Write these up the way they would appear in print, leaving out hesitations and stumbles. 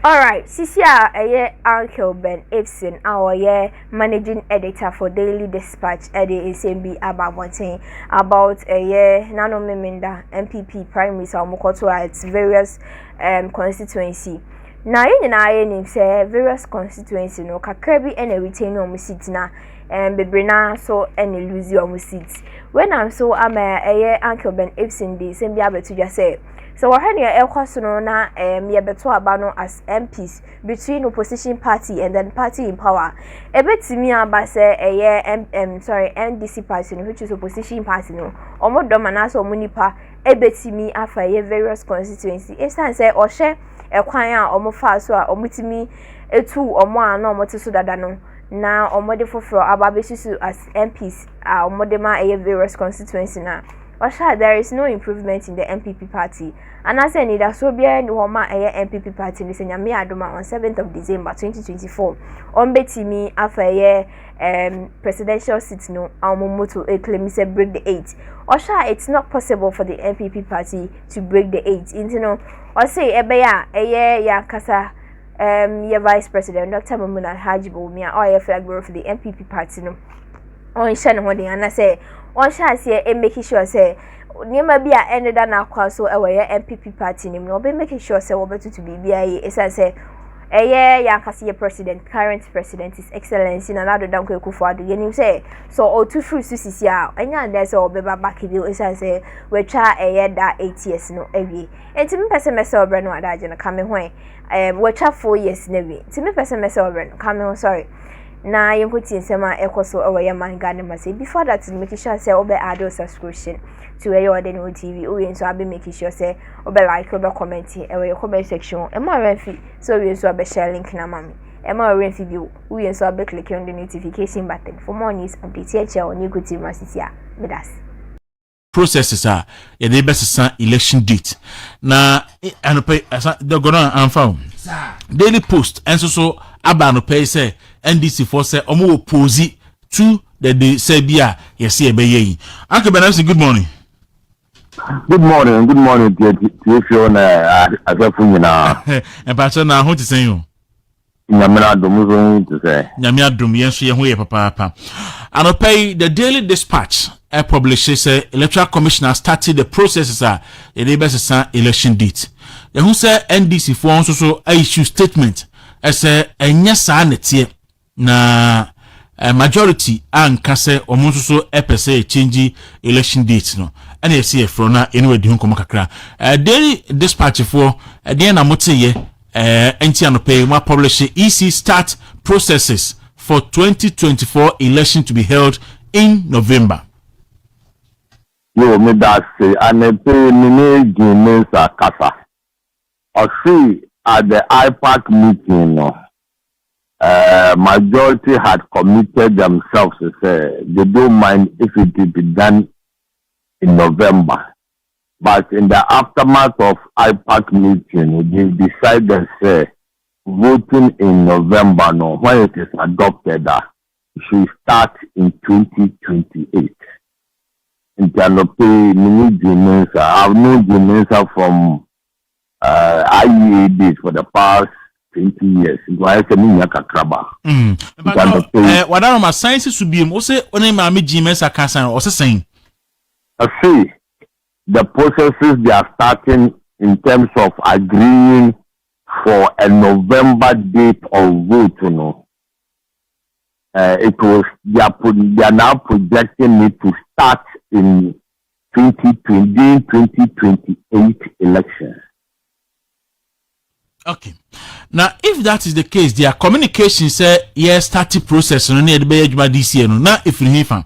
Alright, Sisia, Uncle Ben Ephson, our managing editor for Daily Dispatch, Eddie Asemaba about a year Nano Memenda MPP primaries Mokoto at its various constituency. Now, in name say various constituency no kakrebi and retain on seats na bebrina so and lose your seats. When I'm so Uncle Ben Ephson the same be able to just say. So we're having a question na yebeto abano as MPs between opposition party and then party in power. Ebetimi aba say NDC party which is opposition party no. Omo domana so munipa ebetimi afa various constituency. Instance say o share ekwan a omo fa so a omutimi etu omo ana omo te so dada no. Na omo de foforo aba besusu as MPs omo de ma various constituency na. Osha, there is no improvement in the MPP party. And as I need a Sobian Woma MPP party in Adoma on 7th of December 2024. On Betimi after a year presidential seat no Almomoto claim say break the 8. Osha, it's not possible for the MPP party to break the 8. You or say ebeya ya kasa your vice president Dr. Mamuna Hajibo Mia or your flag bearer for the MPP party no. On Shannon Holding and I say on chance here and making sure say near be a ended an aqua so away MPP party name no be making sure say what to be BIA as I say a year Yankasi president current president is excellence in another down for the you say so all two fruits to see and there's all beba back you as I say we try a year that 8 years no every and to me person myself brand what I coming when we try 4 years never to me person myself brand coming sorry. Na yemputi nsema ekoso owe man Ghana say before that make sure say obe add subscription to Odeneho TV we so abe make sure say obe like obe comment your comment section e ma renfi so we so abe share link na mami e ma renfi bi we so abe click on the notification button for more news update here on Ű Npp masisia medas processes are the best election date na anope the gonna anfa Daily Post and so abano pay say NDC for say omo oppose to the Serbia yes e be yi. Uncle Ben Ephson, good morning. Good morning to you na asafu na. E pa so na ho ti sen yo. Nyamira domuzo to say. Nyamia dom yen so ye ho ye papa. Anope the Daily Dispatch publishes say Electoral Commissioner started the processes the best election date. The who say NDC for so issue statement as a nyasa netie na majority ankase omonso so epese change election date no and you see from na anyway di hunko kakra Daily Dispatch for dey na moteye enti anope ma publish EC start processes for 2024 election to be held in November. Yo me that say anepe mini jinesa kasa or see at the IPAC meeting no majority had committed themselves to say they don't mind if it will be done in November. But in the aftermath of IPAC meeting, they decided say voting in November no when it is adopted should start in 2028. In Tanope, mini Jinesa, I've known Jinesa from IEA days for the past 20 years. But what are my sciences to be? What's it? Only my Jinesa cancer or saying? I see the processes they are starting in terms of agreeing for a November date of vote. You know, it was they are now projecting it to start in 2028 elections. Okay. Now, if that is the case, their communication say yes, starting process no need be ejuma this year no. Now, if you hear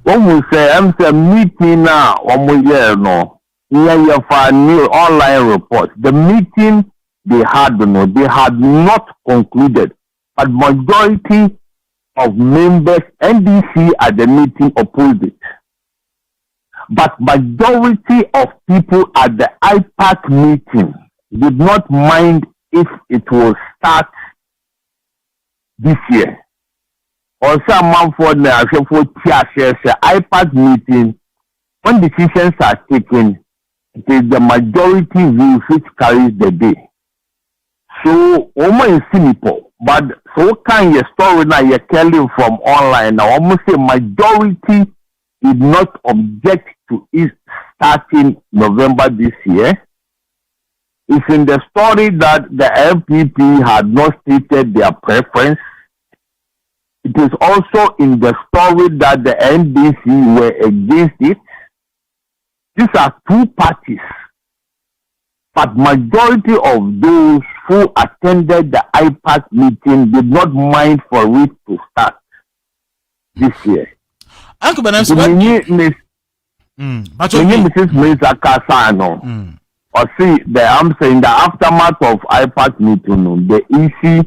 when we say I'm meeting now, one year no, here for new online reports. The meeting they had not concluded, but majority of members NDC at the meeting opposed it. But majority of people at the IPAC meeting did not mind if it will start this year. On some month for the IPAC meeting, when decisions are taken, it is the majority view which carries the day. So, in Singapore, but so can your story now you're telling from online now. Almost say majority did not object to it starting November this year. It's in the story that the MPP had not stated their preference. It is also in the story that the NDC were against it. These are two parties. But majority of those who attended the IPAC meeting did not mind for it to start this year. Uncle Ben Ephson, Mrs. Kasano. Or see, I'm saying the aftermath of IPAC meeting, the EC,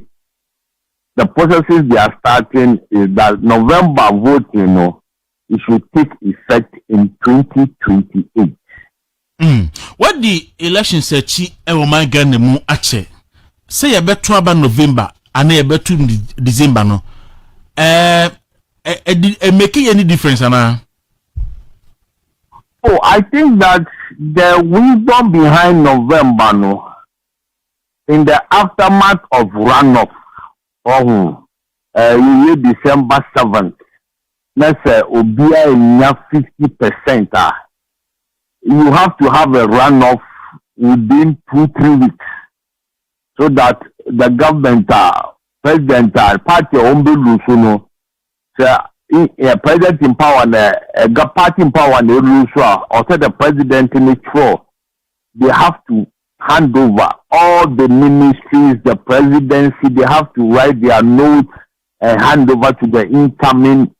the processes they are starting is that November vote, it should take effect in 2028. What the election said, my gun the moon ache. Say a better about November and a better December. No, making any difference, Anna? Oh, I think that the wisdom behind November, no, in the aftermath of runoff, December 7th, let's say, Obia 50%. You have to have a runoff within 2-3 weeks so that the government, president, party, president in power, party in power, or the president in the floor, they have to hand over all the ministries, the presidency, they have to write their notes and hand over to the incoming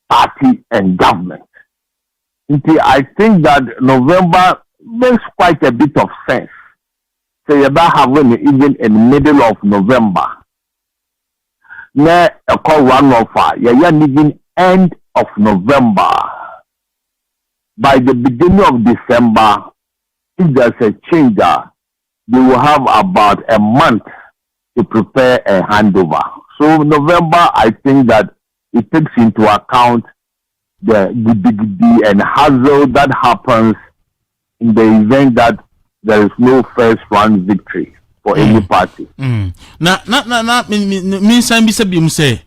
party and government. I think that November makes quite a bit of sense. So you don't have even in the middle of November. Now a call one of even end of November. By the beginning of December, if there's a change, they will have about a month to prepare a handover. So November, I think that it takes into account the and hassle that happens in the event that there is no first round victory for any party. Now, means I say,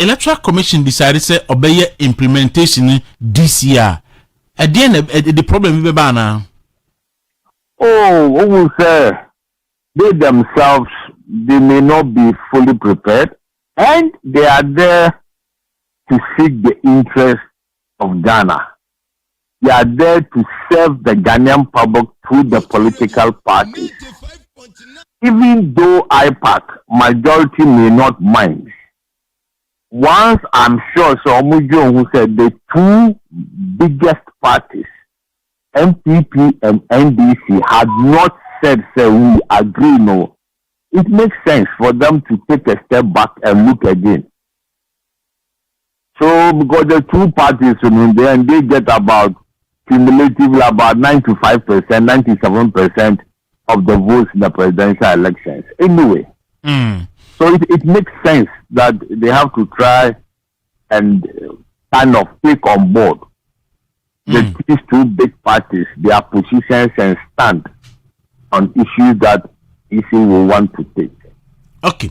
Electoral Commission decided say obey implementation this year. At the end, the problem is now. Oh, who will say they themselves they may not be fully prepared, and they are there to seek the interest of Ghana. They are there to serve the Ghanaian public through the political parties. Even though IPAC majority may not mind, once I'm sure Somujo who said the two biggest parties, MPP and NDC, had not said say we agree, no, it makes sense for them to take a step back and look again. So because the two parties and they get about cumulatively about 95%, 97% of the votes in the presidential elections. Anyway, so it makes sense that they have to try and kind of take on board these two big parties, their positions and stand on issues that EC will want to take. Okay.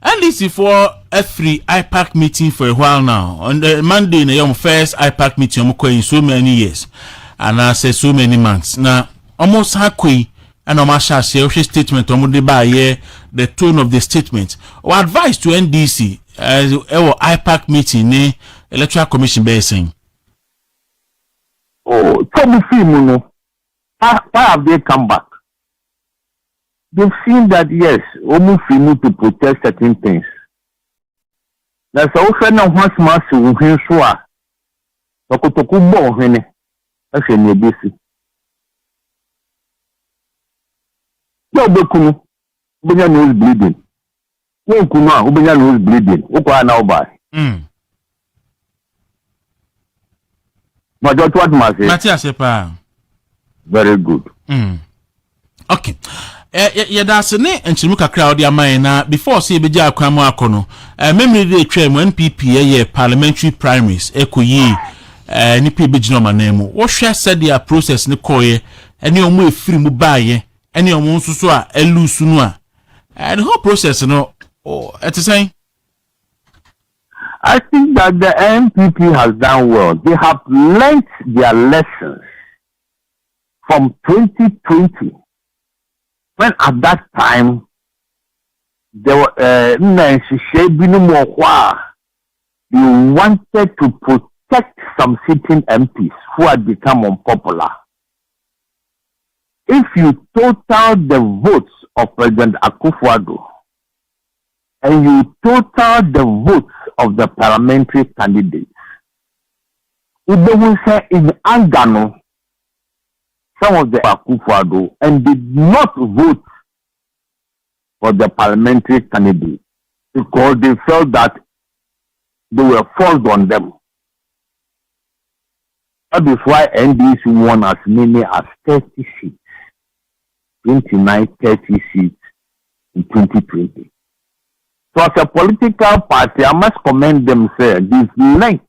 And this is for every IPAC meeting for a while now. On the Monday, the first IPAC meeting in so many years, and I say so many months. Now, almost halfway, and I'm say statement on the tone of the statement. Or advice to NDC as our IPAC meeting, Electoral Commission basing. Oh, why have they come back? They've seen that yes, almost need to protest certain things. That's also now once massive who sure. That's a new basic. No, Bekunu, Ubenya nose bleeding. No, Kuma, Ubenya nose bleeding. Ukwa now by. But that's what must say. Matthias, very good. Okay. That's ne enchimuka crowd ya na before say beja akwamu akono memory dey twem NPP parliamentary primaries ekoyi nipa bejino manemu wo hwe said their process ne koye ene omo efiri mu baaye ene omo nsusu a elusu no a And the whole process, it's the same. I think that the NPP has done well. They have learnt their lessons from 2020, when at that time there were you wanted to protect some sitting MPs who had become unpopular. If you total the votes of President Akufo-Addo and you total the votes of the parliamentary candidates, they will say in Angano, some of the Akufo-Addo and did not vote for the parliamentary candidate because they felt that they were forced on them. That is why NDC won as many as 30 seats, 29, 30 seats in 2020. So as a political party, I must commend them, sir. They've learned